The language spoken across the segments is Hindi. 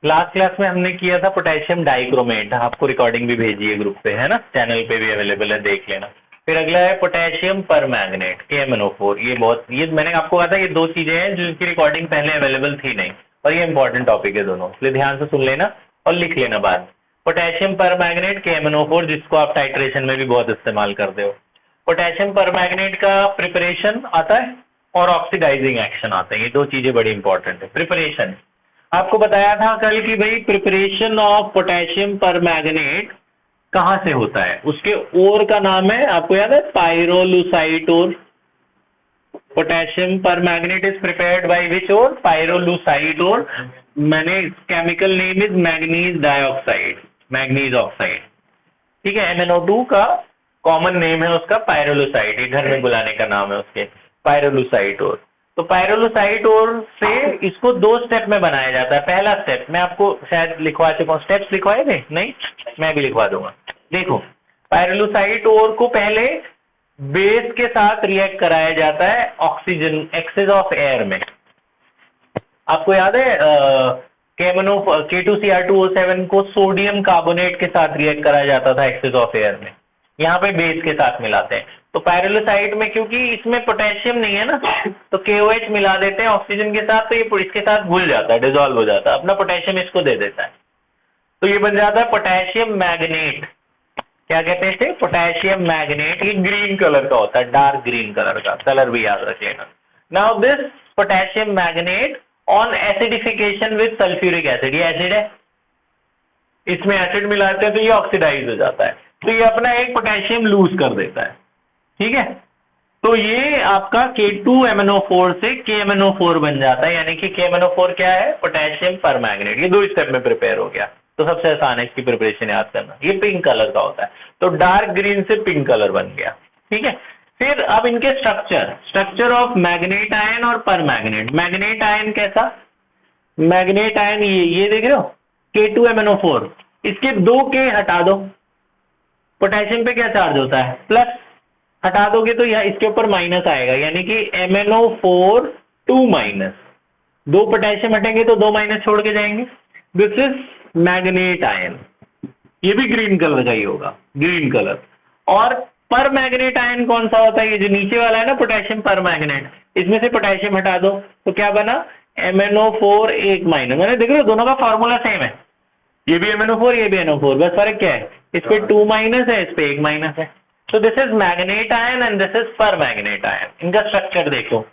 लास्ट क्लास में हमने किया था पोटेशियम डाइक्रोमेट, आपको रिकॉर्डिंग भी भेजी है ग्रुप पे, है ना, चैनल पे भी अवेलेबल है, देख लेना। फिर अगला है पोटेशियम परमैंगनेट KMnO4। ये मैंने आपको कहा था ये दो चीजें हैं जिनकी रिकॉर्डिंग पहले अवेलेबल थी नहीं, और ये इंपॉर्टेंट टॉपिक है दोनों, इसलिए ध्यान से सुन लेना और लिख लेना बाद। पोटेशियम परमैंगनेट KMnO4, जिसको आप टाइट्रेशन में भी बहुत इस्तेमाल करते हो। पोटेशियम परमैंगनेट का प्रिपरेशन आता है और ऑक्सीडाइजिंग एक्शन आता है, ये दो चीजें बड़ी इंपॉर्टेंट है। प्रिपरेशन आपको बताया था कल कि भाई प्रिपरेशन ऑफ पोटेशियम परमैंगनेट कहाँ से होता है, उसके ओर का नाम है, आपको याद है, pyrolusite ore. Potassium permanganate is prepared by which ore? Pyrolusite ore. मैंने chemical name is manganese dioxide, manganese oxide, ठीक है। MnO2 का कॉमन नेम है उसका पाइरोलुसाइट, ये घर में बुलाने का नाम है उसके, पाइरोलुसाइट ओर। तो पाइरोलुसाइट ओर से इसको दो स्टेप में बनाया जाता है। पहला स्टेप मैं आपको शायद लिखवा चुका हूँ, स्टेप्स लिखवाए थे नहीं, मैं भी लिखवा दूंगा। देखो, पाइरोलुसाइट ओर को पहले बेस के साथ रिएक्ट कराया जाता है ऑक्सीजन एक्सेस ऑफ एयर में। आपको याद है K2Cr2O7 को सोडियम कार्बोनेट के साथ रिएक्ट कराया जाता था एक्सेस ऑफ एयर में, यहाँ पे बेस के साथ मिलाते हैं। तो पाइरोलुसाइट में क्योंकि इसमें पोटेशियम नहीं है ना, तो KOH मिला देते हैं ऑक्सीजन के साथ, तो ये इसके साथ घुल जाता है, डिजोल्व हो जाता है, अपना पोटेशियम इसको दे देता है, तो ये बन जाता है पोटेशियम मैग्नेट। क्या कहते हैं इसे? Potassium magnet. ये ग्रीन कलर का होता है, डार्क ग्रीन कलर का, कलर भी याद रख लेना। Now this potassium magnet on acidification with sulphuric acid, ये एसिड है, इसमें एसिड मिलाते हैं तो ये ऑक्सीडाइज हो जाता है, तो ये अपना एक पोटेशियम लूज कर देता है, ठीक है। तो ये आपका K2MnO4 से KMnO4 बन जाता है, यानी कि KMnO4 क्या है? Potassium permanganate. ये दो स्टेप में प्रिपेयर हो गया, तो सबसे आसान है इसकी प्रिपरेशन याद करना। ये पिंक कलर का होता है, तो डार्क ग्रीन से पिंक कलर बन गया, ठीक है। फिर अब इनके स्ट्रक्चर ऑफ मैग्नेट आयन और परमैंगनेट। मैग्नेट आयन कैसा? मैग्नेट आयन ये देख रहे हो K2MnO4, इसके दो K हटा दो, पोटेशियम पे क्या चार्ज होता है? प्लस, हटा दोगे तो यह इसके ऊपर माइनस आएगा, यानी कि MnO4 2 माइनस, दो पोटेशियम हटेंगे तो दो माइनस छोड़ के जाएंगे। दिस इज मैग्नेट आयन, ये भी ग्रीन कलर का ही होगा, ग्रीन कलर। और पर मैग्नेट आयन कौन सा होता है? ये जो नीचे वाला है ना पोटेशियम पर मैग्नेट, इसमें से पोटेशियम हटा दो तो क्या बना? MnO4 1 minus. मैंने देख रहे हो दोनों का फॉर्मूला सेम है, ये भी MnO4 ये भी NO4, बस फर्क क्या है? इस पे 2 माइनस है, इस पे 1 माइनस है। तो this is manganate ion and this is पर मैग्नेट आयन। इनका स्ट्रक्चर देखो,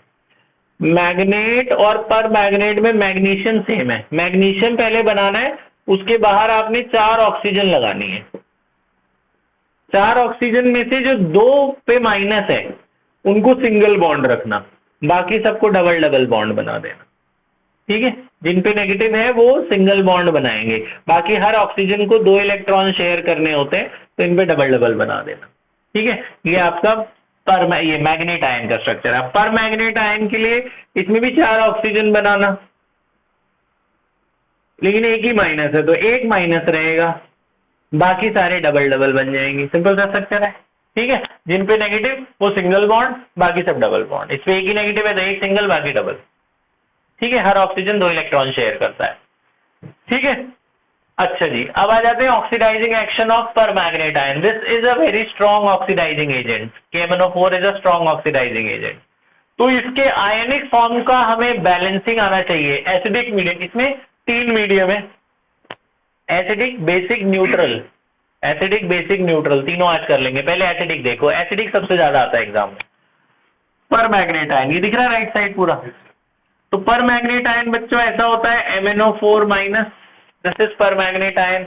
मैग्नेट और पर मैग्नेट में मैग्नीशियम सेम है। मैग्नीशियम पहले बनाना है, उसके बाहर आपने 4 ऑक्सीजन लगानी है। 4 ऑक्सीजन में से जो 2 पे माइनस है उनको सिंगल बॉन्ड रखना, बाकी सबको डबल डबल बॉन्ड बना देना, ठीक है। जिन पे नेगेटिव है वो सिंगल बॉन्ड बनाएंगे, बाकी हर ऑक्सीजन को 2 इलेक्ट्रॉन शेयर करने होते हैं, तो इन पे डबल डबल बना देना, ठीक है। ये आपका ये मैग्नेट आयन का स्ट्रक्चर है। पर मैग्नेट आयन के लिए इसमें भी 4 ऑक्सीजन बनाना, लेकिन एक ही माइनस है तो 1 माइनस रहेगा, बाकी सारे डबल डबल बन जाएंगे। सिंपल सा स्ट्रक्चर है, ठीक है। जिन पे नेगेटिव वो सिंगल बॉन्ड, बाकी सब डबल बॉन्ड। इस पे एक ही नेगेटिव है तो एक सिंगल, बाकी डबल, ठीक है। हर ऑक्सीजन 2 इलेक्ट्रॉन शेयर करता है, ठीक है। अच्छा जी, अब आ जाते हैं oxidizing action of permanganate ion. This is a very strong oxidizing agent. KMnO4 is a strong oxidizing agent. तो इसके आयनिक फॉर्म का हमें बैलेंसिंग आना चाहिए। एसिडिक मीडियम, इसमें 3 मीडियम है, acidic, basic, neutral. Acidic, basic, neutral तीनों आज कर लेंगे। पहले एसिडिक देखो, एसिडिक सबसे ज्यादा आता है एग्जाम में। परमैंगनेट आयन ये दिख रहा है राइट साइड पूरा। तो परमैंगनेट आयन बच्चों ऐसा होता है MnO4 minus, this is permanganate ion.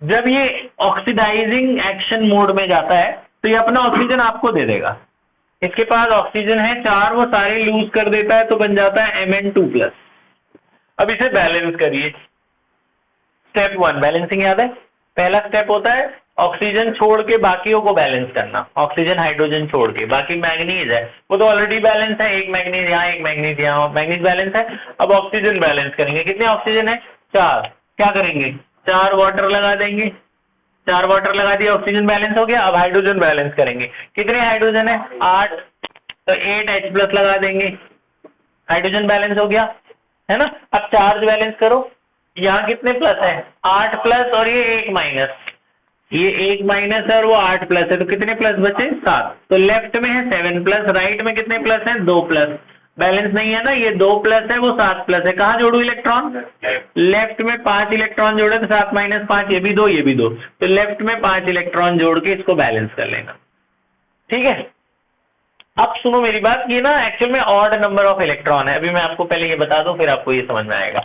जब ये ऑक्सीडाइजिंग एक्शन मोड में जाता है तो ये अपना ऑक्सीजन आपको दे देगा। इसके पास ऑक्सीजन है 4, वो सारे लूज कर देता है तो बन जाता है Mn2+। अब इसे बैलेंस करिए। स्टेप 1 बैलेंसिंग याद है, पहला स्टेप होता है ऑक्सीजन छोड़ के बाकियों को बैलेंस करना। ऑक्सीजन हाइड्रोजन छोड़ के, बाकी मैग्नीज है वो तो ऑलरेडी बैलेंस है, एक मैग्नीज यहाँ एक मैग्नीज यहाँ, मैग्नीज बैलेंस है। अब ऑक्सीजन बैलेंस करेंगे, कितने ऑक्सीजन है? 4। क्या करेंगे? 4 वाटर लगा देंगे, 4 वाटर लगा दिया, ऑक्सीजन बैलेंस हो गया। अब हाइड्रोजन बैलेंस करेंगे, कितने हाइड्रोजन है? 8, तो 8H+ लगा देंगे, हाइड्रोजन बैलेंस हो गया, है ना। अब चार्ज बैलेंस करो, यहाँ कितने प्लस है? 8 प्लस और ये 1 माइनस, ये 1 माइनस है और वो 8 प्लस है, तो कितने प्लस बचे? 7। तो लेफ्ट में है 7 प्लस, राइट में कितने प्लस है? 2 प्लस। बैलेंस नहीं है ना, ये 2 प्लस है, वो 7 प्लस है। कहाँ जोड़ू इलेक्ट्रॉन? लेफ्ट में 5 इलेक्ट्रॉन जोड़े तो 7 माइनस 5, ये भी 2 ये भी 2, तो लेफ्ट में 5 इलेक्ट्रॉन जोड़ के इसको बैलेंस कर लेना। ठीक है, अब सुनो मेरी बात, ये ना एक्चुअल में ऑड नंबर ऑफ इलेक्ट्रॉन है। अभी मैं आपको पहले ये बता दूं, फिर आपको ये समझ में आएगा।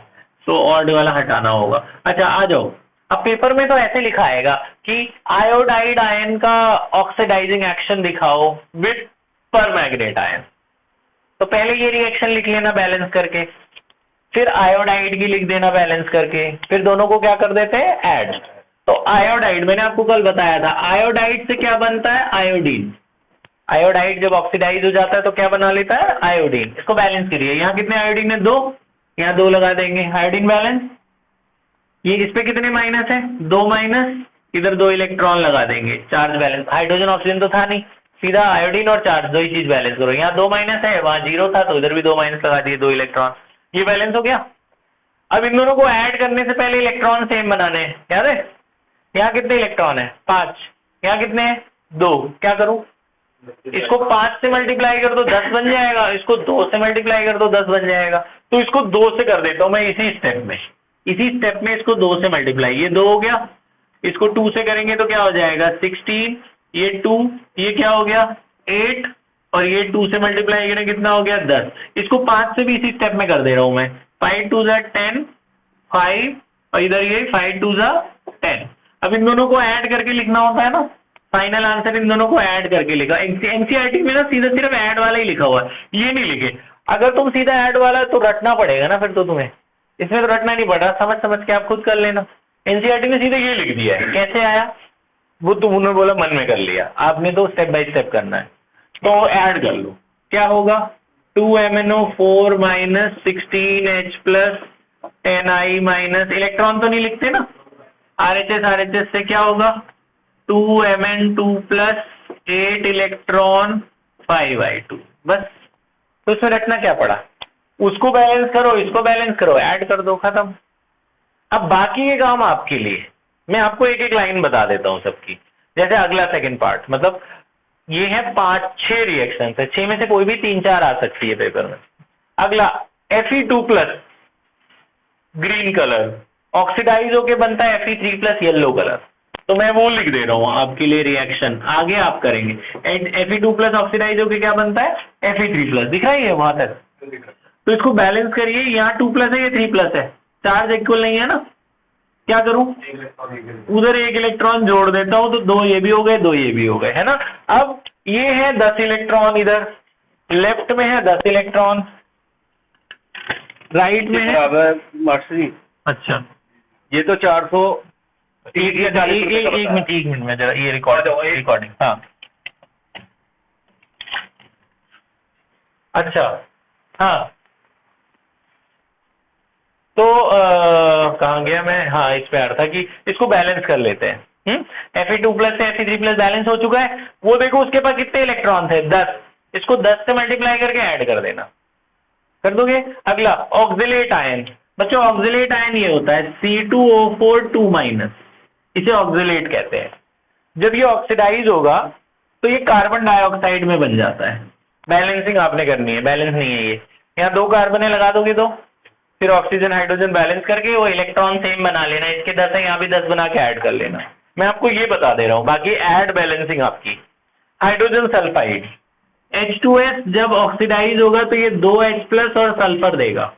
तो ऑड वाला हटाना होगा। अच्छा आ जाओ, अब पेपर में तो ऐसे लिखा आएगा कि आयोडाइड आयन का ऑक्सीडाइजिंग एक्शन दिखाओ विद परमैंगनेट आयन। तो पहले ये रिएक्शन लिख लेना बैलेंस करके, फिर आयोडाइड की लिख देना बैलेंस करके, फिर दोनों को क्या कर देते हैं? ऐड। तो आयोडाइड मैंने आपको कल बताया था, आयोडाइड से क्या बनता है? आयोडीन। आयोडाइड जब ऑक्सीडाइज हो जाता है तो क्या बना लेता है? आयोडीन। इसको बैलेंस करिए, यहाँ कितने आयोडीन है? 2, यहाँ 2 लगा देंगे, आयोडीन बैलेंस। ये इस पे कितने माइनस है? 2 माइनस, इधर 2 इलेक्ट्रॉन लगा देंगे, चार्ज बैलेंस। हाइड्रोजन ऑक्सीजन तो था नहीं, सीधा आयोडीन और चार्ज दो ही चीज बैलेंस करो। यहाँ 2 माइनस है, वहां 0 था तो इधर भी 2 माइनस लगा दिए, 2 इलेक्ट्रॉन, ये बैलेंस हो गया। अब इन दोनों को ऐड करने से पहले इलेक्ट्रॉन सेम बनाने हैं, याद है? यहाँ कितने इलेक्ट्रॉन है? 5, यहाँ कितने हैं? 2। क्या करूं? इसको 5 से मल्टीप्लाई कर दो 10 बन जाएगा, इसको 2 से मल्टीप्लाई कर दो 10 बन जाएगा। तो इसको 2 से कर देता हूं मैं इसी स्टेप में इसको 2 से मल्टीप्लाई, ये 2 हो गया। इसको 2 से करेंगे तो क्या हो जाएगा? 16, ये 2, ये क्या हो गया? 8, और ये 2 से मल्टीप्लाई करें कितना हो गया? 10। इसको 5 से भी इसी स्टेप में कर दे रहा हूं मैं। 5 2 10, 5, और इधर ये 5 2 10। अब इन दोनों को ऐड करके लिखना होता है ना, फाइनल आंसर इन दोनों को ऐड करके लिखा। एनसीईआरटी में ना सीधा सिर्फ ऐड वाला ही लिखा हुआ है, ये नहीं लिखे। अगर तुम सीधा ऐड वाला तो रटना पड़ेगा ना, फिर तो तुम्हें इसमें तो रटना नहीं पड़ा, समझ समझ के आप खुद कर लेना। एनसीईआरटी ने सीधे ये लिख दिया है, कैसे आया वो तुमने बोला मन में कर लिया, आपने तो स्टेप बाय स्टेप करना है। तो ऐड कर लो, क्या होगा? 2MnO4 minus 16H plus 10I minus, electron तो नहीं लिखते ना, RHS से क्या होगा? 2Mn2 प्लस 8 इलेक्ट्रॉन 5I2, बस। तो इसमें रखना क्या पड़ा? उसको बैलेंस करो, इसको बैलेंस करो, ऐड कर दो, खत्म। अब बाकी के काम आपके लिए, मैं आपको एक एक लाइन बता देता हूं सबकी। जैसे अगला सेकंड पार्ट, मतलब ये है 5-6 रिएक्शन है, 6 में से कोई भी 3-4 आ सकती है पेपर में। अगला Fe2 plus green colour oxidise होके बनता है Fe3 प्लस येलो कलर। तो मैं वो लिख दे रहा हूं आपके लिए रिएक्शन, आगे आप करेंगे। Fe2 प्लस ऑक्सीडाइज होके क्या बनता है? Fe3 plus. दिख रहा है ये वहां तक? तो इसको बैलेंस करिए, यहाँ 2 प्लस है, ये 3 प्लस है, चार्ज इक्वल नहीं है ना, क्या करूं? उधर 1 इलेक्ट्रॉन जोड़ देता हूं, तो 2 ये भी हो गए, 2 ये भी हो गए, है ना। अब ये है 10 इलेक्ट्रॉन, इधर लेफ्ट में है 10 इलेक्ट्रॉन, राइट में है मास्टर जी। अच्छा, ये तो 400 एक मिनट में जरा ये रिकॉर्डिंग। हाँ अच्छा, हाँ तो कहाँ गया मैं? हाँ इस पे आ रहा था कि इसको बैलेंस कर लेते हैं। Fe2 प्लस से Fe3 प्लस बैलेंस हो चुका है। वो देखो उसके पास कितने इलेक्ट्रॉन थे? 10। इसको 10 से मल्टीप्लाई करके ऐड कर देना, कर दोगे। अगला ऑक्सिलेट आयन, बच्चों ऑक्सिलेट आयन ये होता है C2O4 2 माइनस, इसे ऑक्सिलेट कहते हैं। जब ये ऑक्सीडाइज होगा तो ये कार्बन डाइऑक्साइड में बन जाता है। बैलेंसिंग आपने करनी है, बैलेंस नहीं है ये। यहाँ 2 कार्बन लगा दोगे तो फिर ऑक्सीजन हाइड्रोजन बैलेंस करके वो इलेक्ट्रॉन सेम बना लेना। इसके 10 है, यहाँ भी 10 बना के ऐड कर लेना। मैं आपको ये बता दे रहा हूँ, बाकी ऐड बैलेंसिंग आपकी। हाइड्रोजन सल्फाइड H2S जब ऑक्सीडाइज होगा तो ये 2H प्लस और सल्फर देगा।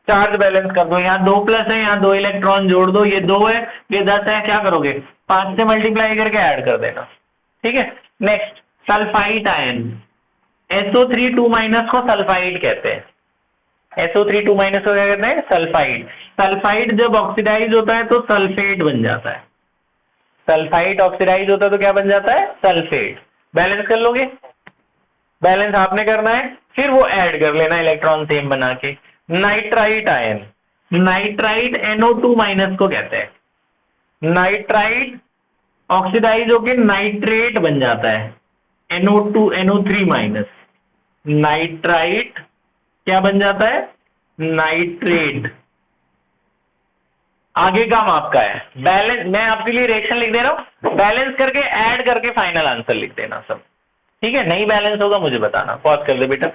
चार्ज बैलेंस कर दो, यहाँ 2 प्लस है, यहाँ 2 इलेक्ट्रॉन जोड़ दो, ये 2 है, ये 10 है, क्या करोगे? 5 से मल्टीप्लाई करके ऐड कर देना, ठीक है। Next sulphide ion, SO3 2 minus को सल्फाइड कहते हैं। SO3 2 माइनस को क्या कहते हैं? सल्फाइड। सल्फाइड जब ऑक्सीडाइज होता है तो सल्फेट बन जाता है। सल्फाइड ऑक्सीडाइज होता है तो क्या बन जाता है? सल्फेट। बैलेंस कर लोगे, बैलेंस आपने करना है, फिर वो ऐड कर लेना इलेक्ट्रॉन सेम बना के। Nitrite ion, nitrite NO2 minus को कहते हैं। नाइट्राइट ऑक्सीडाइज होके नाइट्रेट बन जाता है, NO3 माइनस। नाइट्राइट क्या बन जाता है? नाइट्रेट। आगे काम आपका है। बैलेंस मैं आपके लिए रिएक्शन लिख दे रहा हूँ, बैलेंस करके ऐड करके फाइनल आंसर लिख देना सब, ठीक है। नहीं बैलेंस होगा मुझे बताना। पॉज कर दे बेटा।